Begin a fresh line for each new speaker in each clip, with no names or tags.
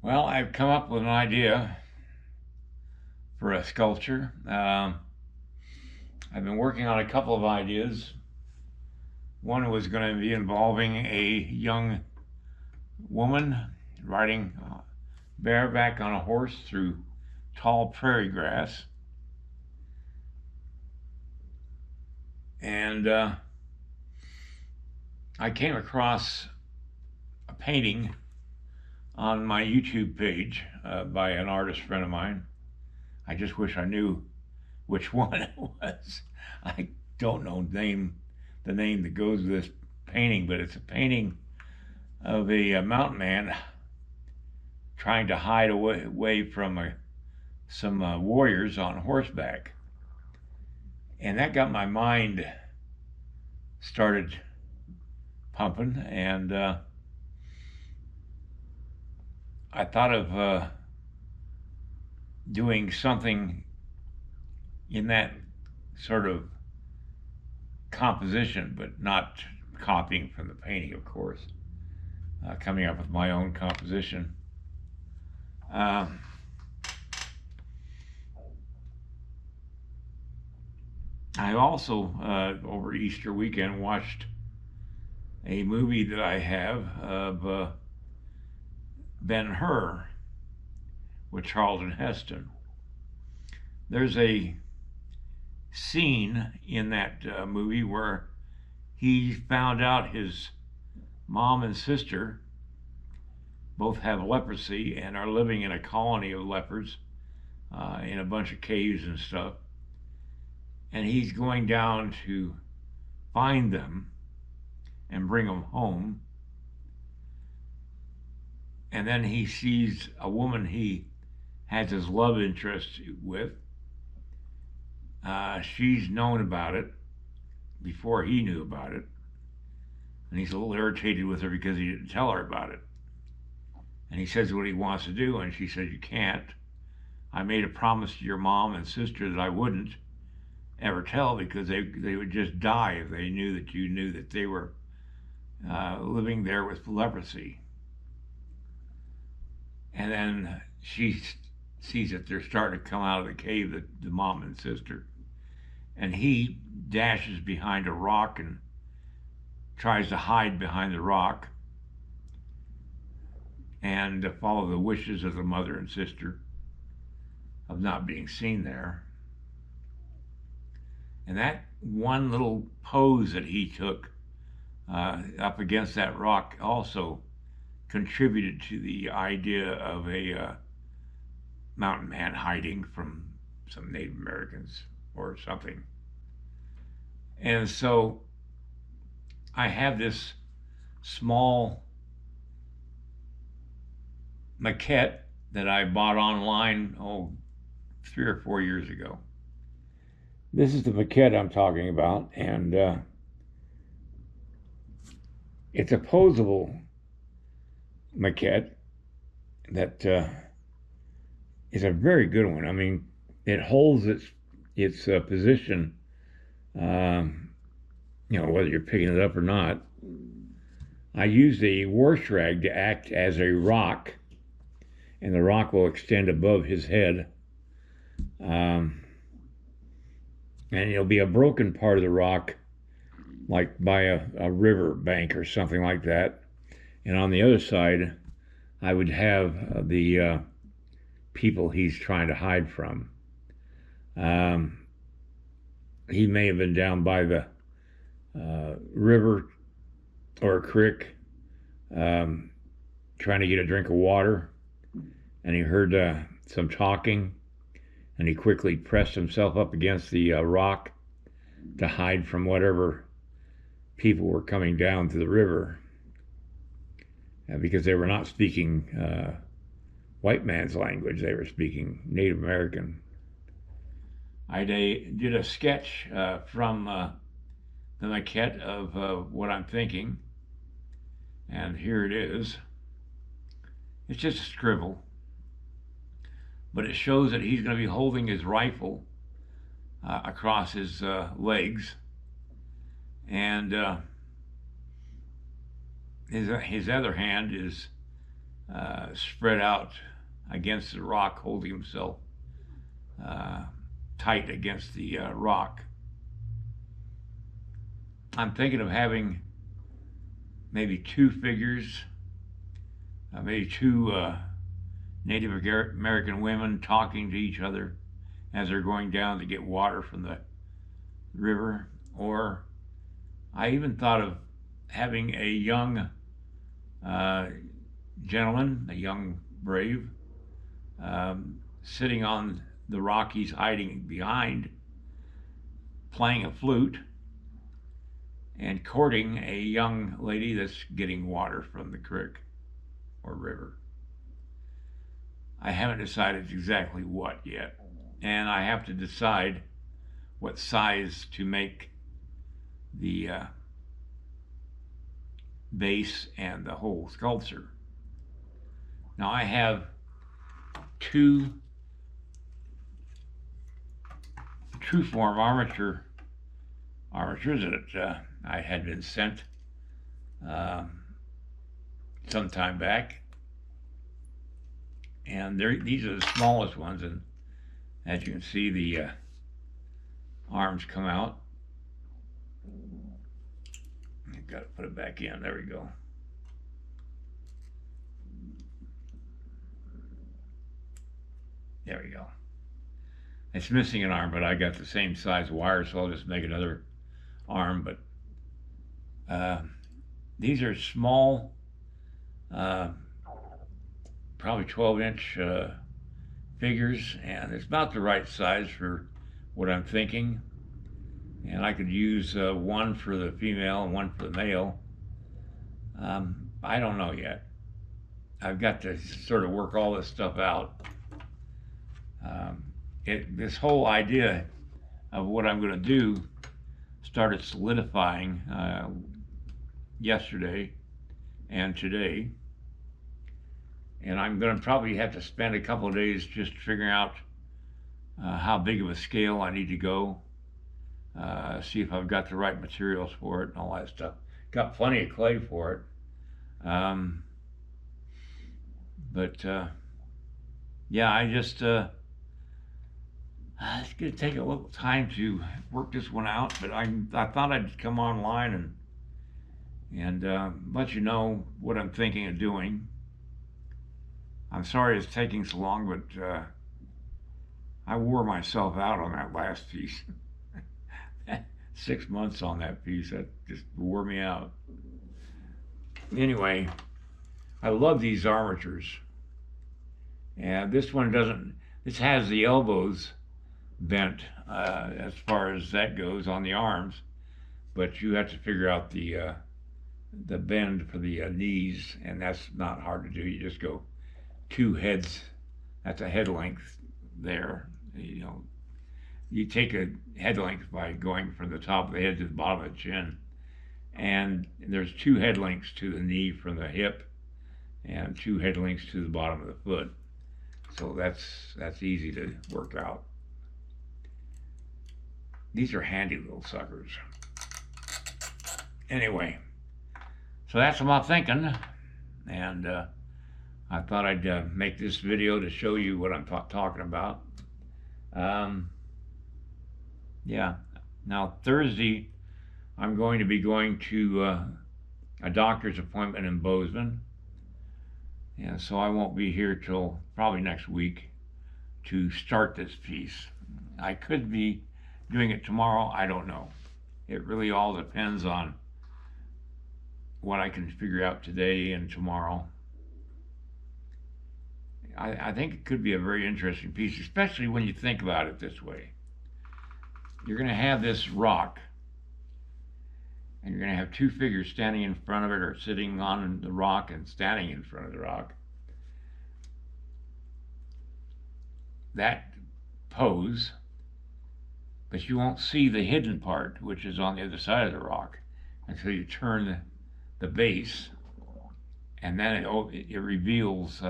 Well, I've come up with an idea for a sculpture. I've been working on a couple of ideas. One was going to be involving a young woman riding bareback on a horse through tall prairie grass. And I came across a painting on my YouTube page by an artist friend of mine. I just wish I knew which one it was. I don't know the name that goes with this painting, but it's a painting of a mountain man trying to hide away from some warriors on horseback. And that got my mind started pumping, and I thought of doing something in that sort of composition, but not copying from the painting, of course. Coming up with my own composition. I also, over Easter weekend, watched a movie that I have of Ben-Hur with Charlton Heston. There's a scene in that movie where he found out his mom and sister both have leprosy and are living in a colony of lepers in a bunch of caves and stuff. And he's going down to find them and bring them home. And then he sees a woman he has his love interest with. She's known about it before he knew about it. And he's a little irritated with her because he didn't tell her about it. And he says what he wants to do, and she says, "You can't. I made a promise to your mom and sister that I wouldn't ever tell, because they would just die if they knew that you knew that they were living there with leprosy." And then she sees that they're starting to come out of the cave, the mom and sister. And he dashes behind a rock and tries to hide behind the rock and follow the wishes of the mother and sister of not being seen there. And that one little pose that he took up against that rock also contributed to the idea of a mountain man hiding from some Native Americans or something. And so I have this small maquette that I bought online 3 or 4 years ago. This is the maquette I'm talking about, and it's a posable maquette that is a very good one. I mean, it holds its position, whether you're picking it up or not. I used a wash rag to act as a rock, and the rock will extend above his head. And it'll be a broken part of the rock, like by a river bank or something like that. And on the other side, I would have the people he's trying to hide from. He may have been down by the river or a creek trying to get a drink of water, and he heard some talking, and he quickly pressed himself up against the rock to hide from whatever people were coming down to the river, because they were not speaking white man's language. They were speaking Native American. I did a sketch from the maquette of what I'm thinking, and here it is. It's just a scribble, but it shows that he's going to be holding his rifle across his legs, and his other hand is spread out against the rock, holding himself tight against the rock. I'm thinking of having maybe two figures, maybe two Native American women talking to each other as they're going down to get water from the river. Or I even thought of having a young gentleman, a young brave, sitting on the rock he's hiding behind, playing a flute and courting a young lady that's getting water from the creek or river. I haven't decided exactly what yet, and I have to decide what size to make the base and the whole sculpture. Now I have two true form armatures that I had been sent some time back, and these are the smallest ones, and as you can see, the arms come out. I've got to put it back in. There we go. There we go. It's missing an arm, but I got the same size wire, so I'll just make another arm. But these are small, probably 12-inch figures, and it's about the right size for what I'm thinking. And I could use one for the female and one for the male. I don't know yet. I've got to sort of work all this stuff out. This whole idea of what I'm going to do started solidifying yesterday and today. And I'm going to probably have to spend a couple of days just figuring out how big of a scale I need to go. See if I've got the right materials for it and all that stuff. Got plenty of clay for it. Yeah, it's going to take a little time to work this one out, but I thought I'd come online and let you know what I'm thinking of doing. I'm sorry it's taking so long, but I wore myself out on that last piece. 6 months on that piece, that just wore me out. Anyway, I love these armatures. And this one doesn't, this has the elbows bent as far as that goes on the arms, but you have to figure out the bend for the knees, and that's not hard to do. You just go 2 heads, that's a head length there. You know, you take a head length by going from the top of the head to the bottom of the chin, and there's 2 head lengths to the knee from the hip, and 2 head lengths to the bottom of the foot. So that's easy to work out. These are handy little suckers. Anyway, so that's my thinking, and I thought I'd make this video to show you what I'm talking about. Yeah, now Thursday I'm going to be going to a doctor's appointment in Bozeman, and so I won't be here till probably next week to start this piece. I could be doing it tomorrow, I don't know. It really all depends on what I can figure out today and tomorrow. I think it could be a very interesting piece, especially when you think about it this way. You're going to have this rock, and you're going to have 2 figures standing in front of it, or sitting on the rock and standing in front of the rock. That pose, but you won't see the hidden part, which is on the other side of the rock, until you turn the base, and then it reveals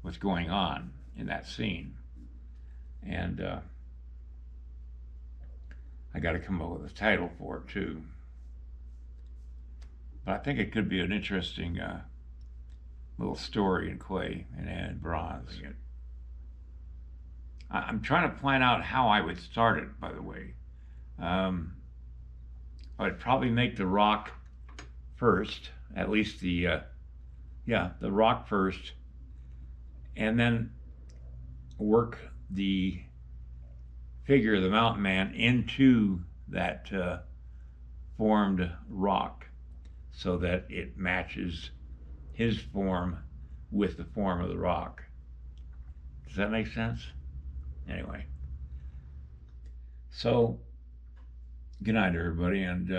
what's going on in that scene. And I got to come up with a title for it too. But I think it could be an interesting little story in clay and bronze. I'm trying to plan out how I would start it, by the way. I'd probably make the rock first, at least the rock first, and then work the figure of the mountain man into that formed rock so that it matches his form with the form of the rock. Does that make sense? Anyway, so good night, everybody, and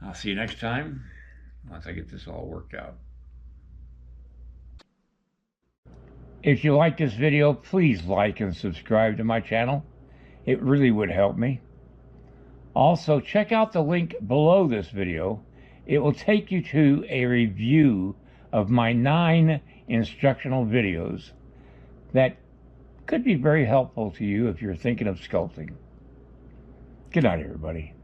I'll see you next time once I get this all worked out. If you like this video, please like and subscribe to my channel. It really would help me. Also, check out the link below this video. It will take you to a review of my 9 instructional videos that could be very helpful to you if you're thinking of sculpting. Good night, everybody.